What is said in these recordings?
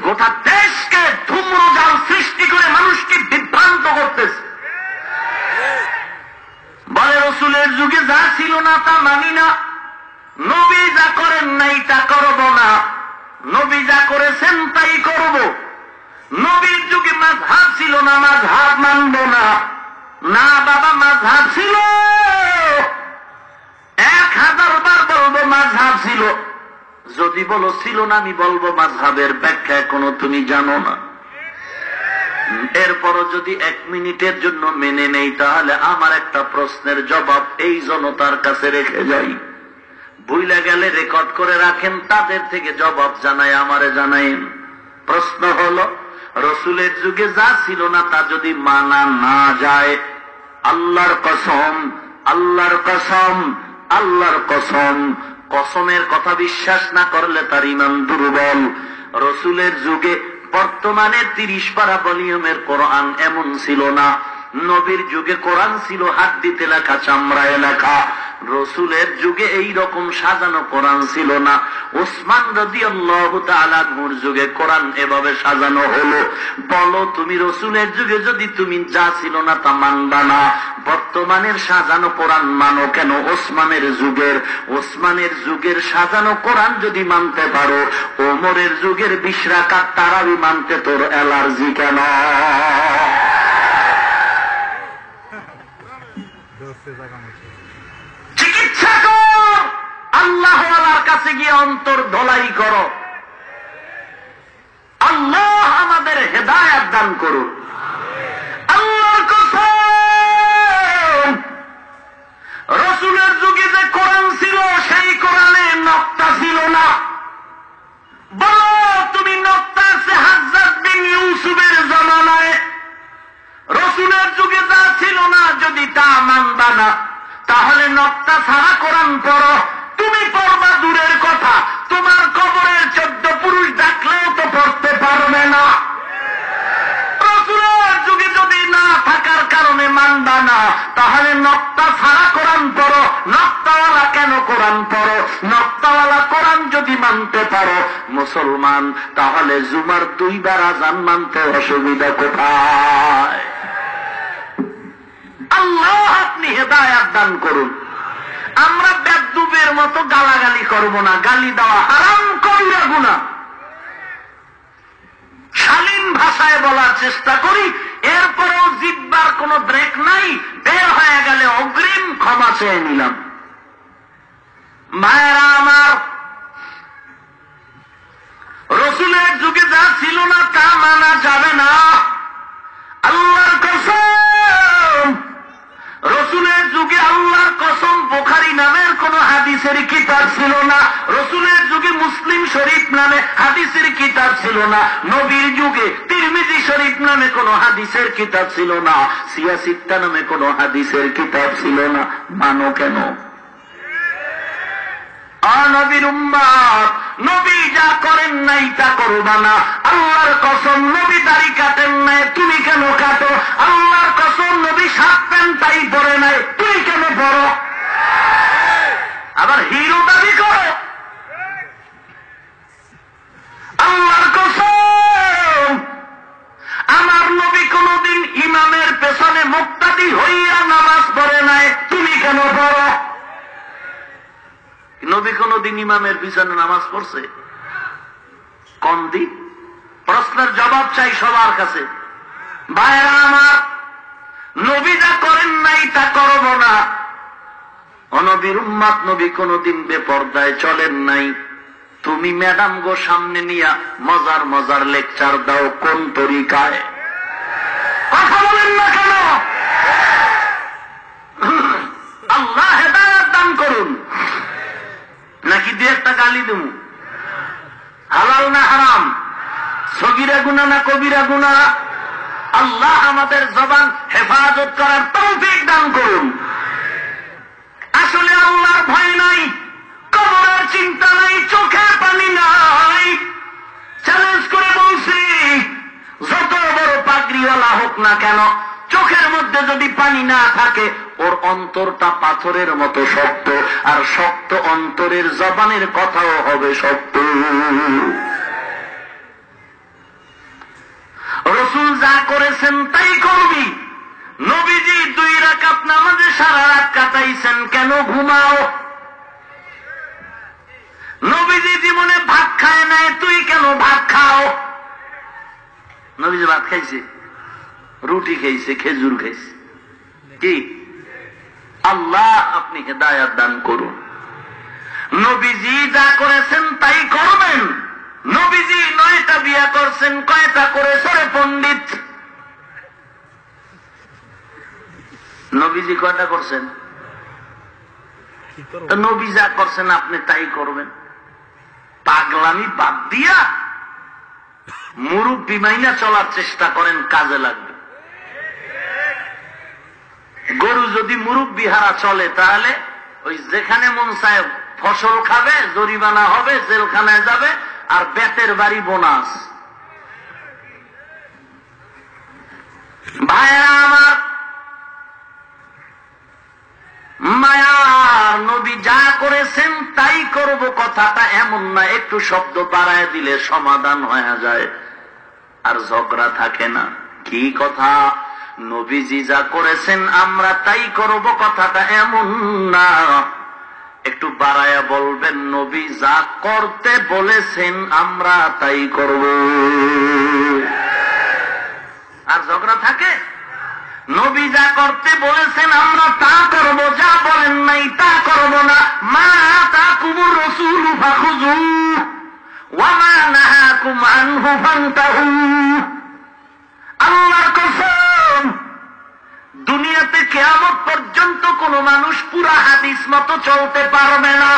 গোটা দেশকে ধূম্রজাল সৃষ্টি করে মানুষকে বিভ্রান্ত করতেছে। বলে রসুলের যুগে যা ছিল না তা মানি না, নবী যা করেন নাই তা করব না, নবী যা করেছেন তাই করব। নবীর যুগে মাযহাব ছিল না, মাযহাব মানব না। না বাবা, মাযহাব ছিল, 1000 বার বলবো মাযহাব ছিল। যদি বলো ছিল না, আমি বলবো মাযহাবের ব্যাখ্যা এখনো তুমি জানো না। এরপরও যদি 1 মিনিটের জন্য মেনে নেই, তাহলে আমার একটা প্রশ্নের জবাব এই জনতার কাছে রেখে যাই। ভুলে গেলে রেকর্ড করে রাখেন, তাদের থেকে জবাব জানাই আমারে জানাইন। প্রশ্ন হলো, রসুলের যুগে যা ছিল না তা যদি মানা না যায়, আল্লাহর কসম, আল্লাহর কসম, আল্লাহর কসম, কসমের কথা বিশ্বাস না করলে তার ঈমান দুর্বল। রসুলের যুগে বর্তমানে 30 পারা ভলিউমের কোরআন এমন ছিল না। নবীর যুগে কোরআন ছিল হাড্ডিতে লেখা, চামড়ায় লেখা। রসুলের যুগে এই রকম সাজানো কোরআন ছিল না। উসমান রাদিয়াল্লাহু তাআলা আনহুর যুগে কোরআন এভাবে সাজানো হলো। বলো তুমি রসুলের যুগে যদি তুমি যা ছিল না তা মানবা না, বর্তমানের সাজানো কোরআন মানো কেন? ওসমানের যুগের সাজানো কোরআন যদি মানতে পারো, ওমরের যুগের 20 রাকাত তারাবি মানতে তোর অ্যালার্জি কেন? চিকিৎসা কর, আল্লাহওয়ালার কাছে গিয়ে অন্তর ধোলাই করো। আল্লাহ আমাদের হেদায়েত দান করুন। আল্লাহর কসম, রসুলের যুগে যে কোরআন ছিল সেই কোরআনে নক্তা ছিল না। বলো তুমি নক্তা আছে হাজ্জাজ বিন ইউসুফের জামানায়। রসুলের যুগে যা ছিল না যদি তা মানবা না, তাহলে নক্তা ছাড়া কোরআন পড়ো। তুমি পড়বা দূরের কথা, তোমার কবরের 14 পুরুষ ডাকলেও তো পড়তে পারবে না। রসুলের যুগে যদি না থাকার কারণে মানবা না, তাহলে নক্তা ছাড়া কোরআন পড়ো। নক্তাওয়ালা কেন কোরআন পড়ো? নক্তাওয়ালা কোরআন যদি মানতে পারো মুসলমান, তাহলে জুমার 2 বার আযান মানতে অসুবিধা কোথায়? আল্লাহ আপনি হেদায়েত দান করুন। আমরা বেদ্যুবের মতো গালাগালি করব না, গালি দেওয়া হারাম, কবিরা গুনাহ। শালীন ভাষায় বলার চেষ্টা করি, এরপরেও জিহ্বার কোনো ব্রেক নাই। বের হয়ে গেলে অগ্রিম ক্ষমা চেয়ে নিলাম। ভাইয়েরা আমার, রসুলের যুগে যা ছিল না তা মানা যাবে না। আল্লাহর কসম, রসুলের যুগে আল্লাহর কসম বুখারী নামের কোন হাদিসের কিতাব ছিল না। রসুলের যুগে মুসলিম শরীফ নামে হাদিসের কিতাব ছিল না। নবীর যুগে তিরমিজি শরীফ নামে কোন হাদিসের কিতাব ছিল না। সিয়াসিত্তা নামে কোন হাদিসের কিতাব ছিল না। মানো কেন? নবীর উম্মত, নবী যা করেন নাই তা করবা না। আল্লাহর কসম, নবী দাড়ি কাটেন নাই, তুমি কেন কাটো? আল্লাহর কসম, নবী শার্ট প্যান্ট তাই পরে নাই, তুমি কেন পরো? আবার হিরো দাবি করো। আল্লাহর কসম, আমার নবী কোনদিন ইমামের পেছনে মুক্তাদি হইয়া নামাজ পড়ে নাই, তুমি কেন পড়ো? নবী কোনদিন ইমামের পিছনে নামাজ পড়ছে? কোন দিন? প্রশ্নের জবাব চাই সবার কাছে। ভাইরা আমার, নবী যা করেন নাই তা করব না। অনবীর উম্মত, নবী কোনদিন বেপরদায় চলেন নাই। তুমি ম্যাডাম গো সামনে নিয়া মজার মজার লেকচার দাও, কোন তরিকায়? কথা বলেন না কেন? আল্লাহ হেদায়েত দান করুন। নাকি 2-1টা গালি দেব? হালাল না হারাম? সগীরা গুনাহ না কবিরা গুনাহ? আল্লাহ আমাদের জবান হেফাজত করার তৌফিক দান করুন। আসলে আল্লাহর ভয় নাই, কবরের চিন্তা নাই, চোখের পানি নাই। চ্যালেঞ্জ করে বলছি, যত বড় পাগড়িওয়ালা হোক না কেন, চোখের মধ্যে যদি পানি না থাকে, ওর অন্তরটা পাথরের মতো শক্ত, আর শক্ত অন্তরের জবানের কথাও হবে শক্ত। রাসূল যা করেছেন তাই করবি। নবীজি 2 রাকাত নামাজে সারা রাত কাটাইছেন, কেন ঘুমাও? নবীজি জীবনে ভাত খায় নাই, তুই কেন ভাত খাও? নবীজি ভাত খাইছে, রুটি খাইছে, খেজুর খাইছে। কি আল্লাহ আপনি হেদায়েত দান করুন। নবীজি যা করেছেন তাই করবেন। নবীজি 9টা বিয়া করছেন, কয়টা করেছে রে পণ্ডিত? নবীজি কয়টা করছেন? নবী যা করছেন আপনি তাই করবেন। পাগলামি বাদ দিয়া মুরব্বি মাইনা চলার চেষ্টা করেন, কাজে লাগবে। গরু যদি মুরব্বি হারা চলে তাহলে ওই যেখানে মন চায় ফসল খাবে, জরিমানা হবে, জেলখানায় যাবে, আর বেতের বাড়ি বোনাস। ভাইরা আমার, মায়ার নবী যা করেছেন তাই করব কথাটা এমন না, একটু শব্দ বাড়ায় দিলে সমাধান হয়ে যায় আর ঝগড়া থাকে না। কি কথা? নবীজি যা করেছেন আমরা তাই করব কথাটা এমন না, একটু বাড়ায়া বলবেন নবী যা করতে বলেছেন আমরা তাই করব। আর ঝগড়া থাকে? নবী যা করতে বলেছেন আমরা তা করব, যা বলেন নাই তা করব না। মা আতাকুমুর রাসূলু ফাখুযু ওয়া মা নাহাকুম আনহু ফান্তাহু। আল্লাহর কসম, দুনিয়াতে কিয়ামত পর্যন্ত কোন মানুষ পুরা হাদিস মতো চলতে পারবে না।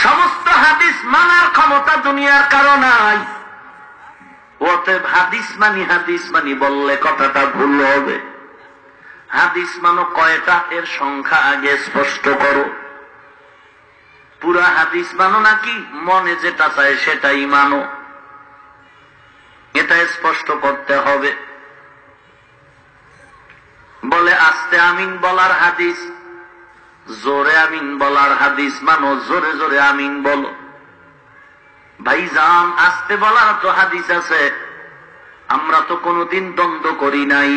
সমস্ত হাদিস মানার ক্ষমতা দুনিয়ার কারো নাই। অতএব হাদিস মানি বললে কথাটা ভুল হবে। হাদিস মানো কয়টা, এর সংখ্যা আগে স্পষ্ট করো। পুরা হাদিস মানো নাকি মনে যেটা চায় সেটাই মানো, এটা স্পষ্ট করতে হবে। বলে আস্তে আমিন বলার হাদিস, জোরে আমিন বলার হাদিস মানো, জোরে জোরে আমিন বলো। ভাইজান, আস্তে বলার তো হাদিস আছে, আমরা তো কোনোদিন দ্বন্দ্ব করি নাই।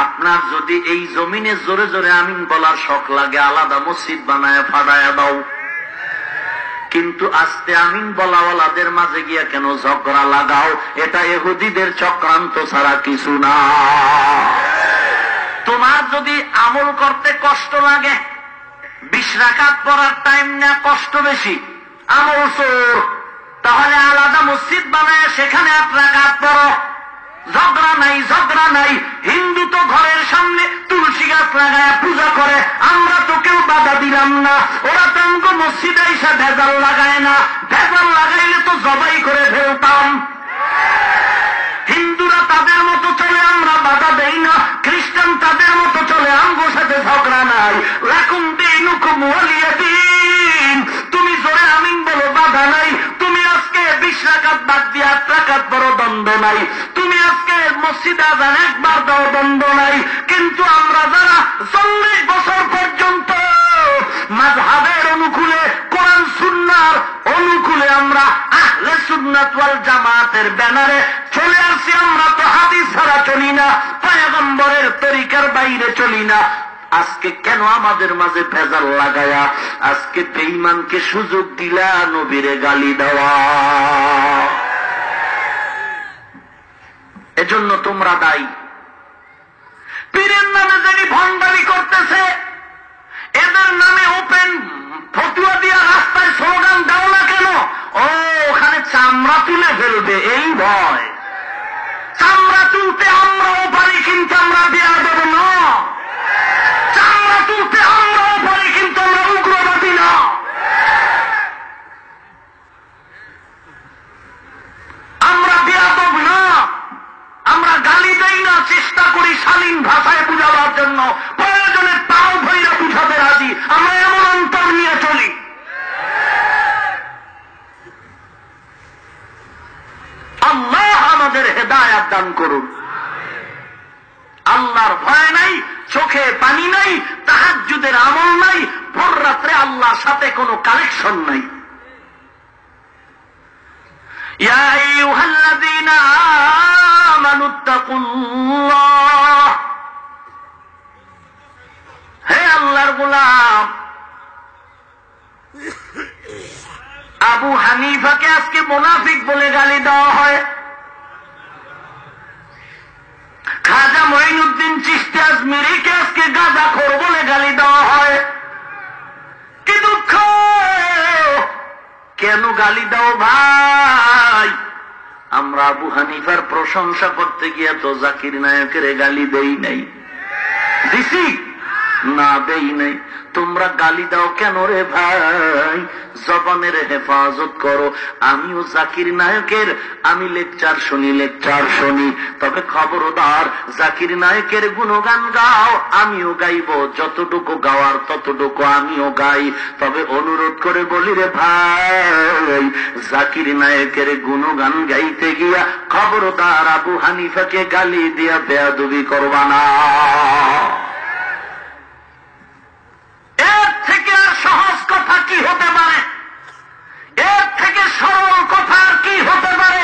আপনার যদি এই জমিনে জোরে জোরে আমিন বলার শখ লাগে, আলাদা মসজিদ বানায় ফাড়ায়া দাও। কিন্তু আস্তে আমিন বলাওয়ালাদের মাঝে গিয়া কেন ঝগড়া লাগাও? এটা ইহুদিদের চক্রান্ত ছাড়া কিছু না। তোমার যদি আমল করতে কষ্ট লাগে, 20 রাকাত পড়ার টাইম না, কষ্ট বেশি, আমল চোর, তাহলে আলাদা মসজিদ বানায় সেখানে 8 রাকাত পড়ো। ঝগড়া নাই, ঝগড়া নাই। হিন্দু তো ঘরের সামনে তুলসী গাছ লাগায় পূজা করে, আমরা তো কেউ বাধা দিলাম না। ওরা তো আমাকে মসজিদে এসে ভেজাল লাগায় না, ভেজাল লাগাইলে তো জবাই করে ফেলতাম। হিন্দুরা তাদের মতো চলে, আমরা বাধা দেই না। খ্রিস্টান তাদের মতো চলে, আমগোর সাথে ঝগড়া নাই। লাকুম দীনুকুম ওয়ালিয়া দীন। তুমি জোরে আমিন বলো, বাধা নাই। তুমি আজকে 20 রাকাত বাদ দিয়ে 8 রাকাত বড় দ্বন্দ্ব নাই। তুমি আজকে মসজিদে আযান একবার দাও, দ্বন্দ্ব নাই। কিন্তু আমরা যারা 40 বছর পর্যন্ত মাযহাবের অনুকূলে, কোরআন সুন্নাহর অনুকূলে, আমরা আহলে সুন্নাত ওয়াল জামাতের ব্যানারে চলে আসছি, আমরা তো হাদিস ছাড়া চলি না, পয়গম্বরের তরিকার বাইরে চলি না। আজকে কেন আমাদের মাঝে ভেজাল লাগায়া আজকে বেঈমানকে সুযোগ দিলা নবীরে গালি দেওয়া? এজন্য তোমরা দায়ী। পীরের নামে যিনি ভণ্ডামি করতেছে, এদের নামে ওপেন ফতুয়া দিয়া রাস্তায় স্লোগান দাও না কেন? ও ওখানে চামড়া তুলে ফেলবে, এই ভয়। চামড়া তুলতে আমরাও পারি, কিন্তু আমরা বিয়া দেব না। চামড়া তুলতে আমরাও পারি, কিন্তু আমরা উগ্রবাদী না। আমরা বিয়া দেব না, আমরা গালি দেই না, চেষ্টা করি শালীন ভাষায় বুঝাবার জন্য। প্রয়োজনে তাও ভৈরা বুঝাতে রাজি, আমরা এমন অন্তর নিয়ে চলি। আল্লাহ আমাদের হেদায়েত দান করুন। আল্লাহর ভয় নাই, চোখে পানি নাই, তাহাজ্জুদের আমল নাই, ভোর রাত্রে আল্লাহর সাথে কোনো কানেকশন নাই। ইয়া আইয়ুহাল্লাযীনা আমানুত্তাকুল্লাহ, হে আল্লাহর গোলাম, আবু হানিফাকে আজকে মুনাফিক বলে গালি দেওয়া হয়, খাজা মঈনুদ্দিন চিশতি আজমিরিকে আজকে গাঁজাখোর বলে গালি দেওয়া হয়। কি দুঃখ! কেন গালি দাও ভাই? আমরা আবু হানিফার প্রশংসা করতে গিয়ে তো জাকির নায়কের গালি দেই নাই। দিছি না? দেই নাই। তোমরা গালি দাও কেন রে ভাই? জবানের হেফাজত করো। আমিও জাকির নায়কের আমি লেকচার শুনি, তবে খবরদার জাকির নায়কের গুণগান গাও, আমিও গাইব, যতটুকু গাওয়ার ততটুকু আমিও গাই। তবে অনুরোধ করে বলি রে ভাই, জাকির নায়কের গুণগান গাইতে গিয়া খবরদার আবু হানিফাকে গালি দিয়া বেয়াদবি করবা না। এর থেকে সহজ কথা কি হতে পারে? এর থেকে সরল কথা আর কি হতে পারে?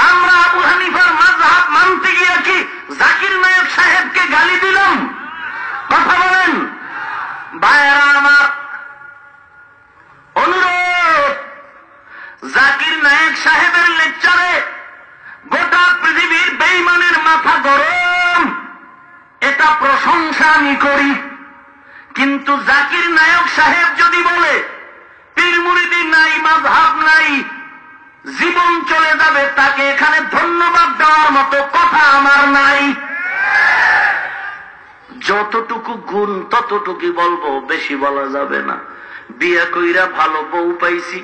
আমরা আবু হানিফার মাযহাব মানতে গিয়ে কি জাকির নায়ক সাহেবকে গালি দিলাম? কথা বলেন ভাইয়েরা আমার, অনুরোধ, জাকির নায়ক সাহেবের লেকচারে গোটা পৃথিবীর বেঈমানের মাথা গরম, এটা প্রশংসা আমি করি। কিন্তু জাকির নায়ক সাহেব যদি বলে পীর মুরিদি নাই, মাযহাব নাই, জীবন চলে যাবে, তাকে এখানে ধন্যবাদ দেওয়ার মতো কথা আমার নাই। যতটুকু গুণ ততটুকু বলবো, বেশি বলা যাবে না। বিয়ে কইরা ভালো বউ পাইছি,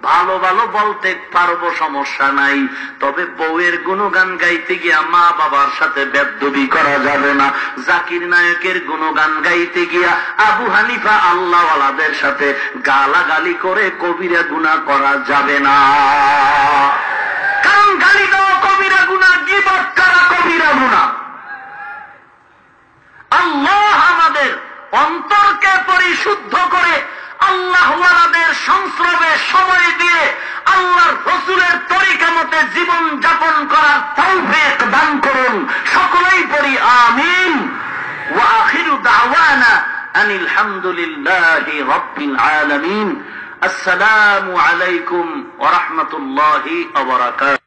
ভালো ভালো বলতে পারবো, সমস্যা নাই। তবে বউয়ের গুণগান গাইতে গিয়া মা বাবার সাথে বেদবি করা যাবে না। জাকির নায়কের গুণগান গাইতে গিয়া আবু হানিফা আল্লাহওয়ালাদের সাথে গালাগালি করে কবিরা গুনাহ করা যাবে না। কারণ গালি দেওয়া কবিরা গুনাহ, গীবত করা কবিরা গুনাহ। আল্লাহ আমাদের অন্তরকে পরিশুদ্ধ করে আল্লাহওয়ালাদের সংস্রবে সময় দিয়ে আল্লাহর রাসূলের তরিকা মতে জীবন যাপন করার তৌফিক দান করুন। সকলেই পড়ি আমিন। ওয়া আখিরু দাওয়ানা আনিল হামদুলিল্লাহি রাব্বিল আলামিন। আসসালামু আলাইকুম ওয়া রাহমাতুল্লাহি ওয়া বারাকাতুহু।